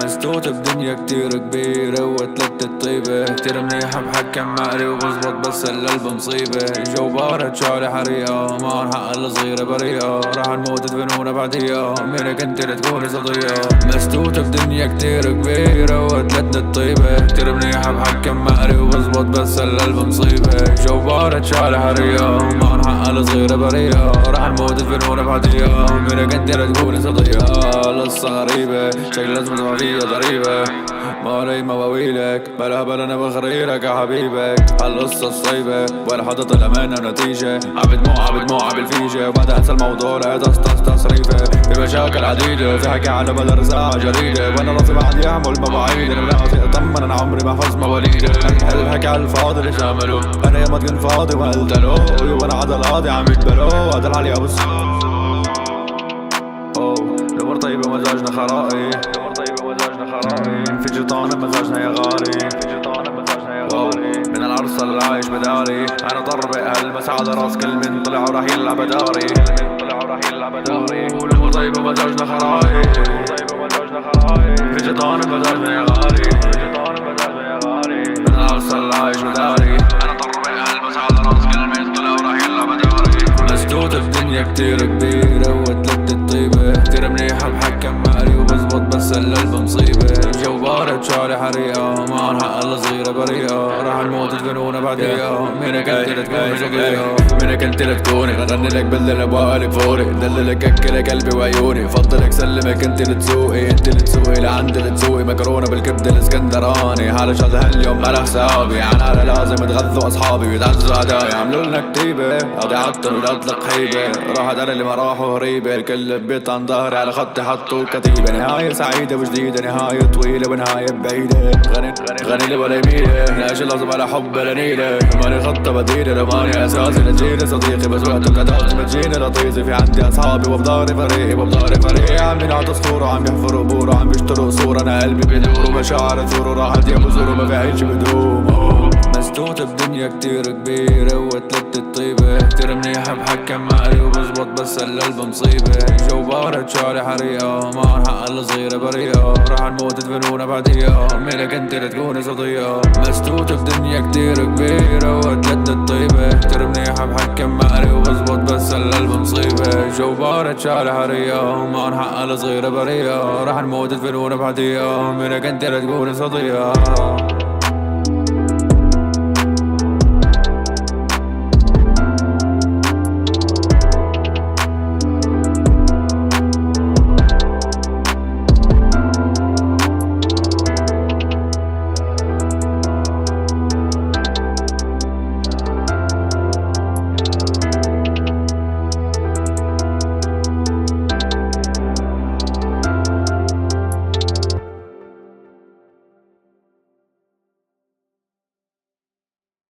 مسدود بدنيا كتير كبيرة وتلت الطيبة كتير منيحة بحكم مقري وبزبط بس القلب مصيبة جو بارد شعري حريقة ما حق الصغيرة بريئة راح نموت تدفنونا بعديها منك انت لتكوني صديقة مسدود بدنيا كتير كبيرة وتلت الطيبة كتير منيحة بحكم مقري وبزبط بس القلب مصيبة جو بارد شعري حريقة ما حق الصغيرة بريئة راح نموت تدفنونا بعديها منك انت لتكوني صديقة قصة غريبة شكل لازم تبقى فيها ضريبة مالي مواويلك بلا انا بغريرك يا حبيبك هالقصة الصيبة ولا حاطط الامانة ونتيجة عبدموع بالفيجة وبعد انسى الموضوع لا تصريفة في مشاكل عديدة في حكي على مدى ساعة جريدة وانا راسي بعد يعمل مواعيد انا راسي اطمن انا عمري ما حفظ مواليد الحكي على الفاضي اللي شامله انا يا ما تكون فاضي وقلت له وانا عضلاتي عم يتبلو هذا العلي ابو الأمور طيبة مزاجنا خرائي في جيطان مزاجنا يا غالي من العرصة اللي عايش بداري أنا طربق هالمس على راس كل من طلع وراح يلعب داري الأمور طيبة مزاجنا خرائي في جيطان مزاجنا يا غالي من العرصة اللي عايش بداري أنا طربق هالمس على راس كل من طلع وراح يلعب داري مسدود بدنيا كتير كبيرة وتلت الطيبة كتير منيحة بحكم مقري وبزبط بس القلب مصيبة جو بارد شعري حريقة ما حق الصغيرة بريئة راح نموت تدفنونا بعديها منك انت لتكوني صديقة منك انت لتكوني غني لك بالليل ابوالك فوري دللك اكلك قلبي وعيوني فضلك سلمك انت لتسوقي انت لتسوقي لعندي لتسوقي مكرونة بالكبدة الاسكندراني حالي شغل هاليوم على حسابي انا لازم اتغذوا اصحابي ويتعزوا هدايا عملوا لنا كتيبة قاضي عطر ولا اطلق حيبة راح ادار اللي ما راحوا هريبة الكل ببيت عن ظهري على خطي حطوا كتيبة نهاية سعيدة وجديدة نهاية طويلة ونهاية بعيدة غني لي ولا يميلة لاش لازم على حب لنيلة ماني خطة بديلة ماني اساسي لجيلي صديقي بس وقته كدات بتجيني لطيزي في عندي اصحابي وبضاري فريقي عم ينعطوا صخورة عم يحفروا بورة عم يشتروا صورة انا قلبي بدور ومشاعر ثورة راحت يا بزور ما فيهاش بدوم مسدود بدنيا كتير كبيرة وتلت الطيبة كتير منيحة بحكم مقري وبزبط بس القلب مصيبة جو بارد شعري حريقة ما حق الصغيرة بريئة راح نموت تدفنونا بعديها منك انت لتكوني صديقة مسدود بدنيا كتير كبيرة وتلت الطيبة كتير منيحة بحكم مقري وبزبط بس القلب مصيبة جو بارد شعري حريقة ما حق الصغيرة بريئة راح نموت تدفنونا بعديها منك انت لتكوني صديقة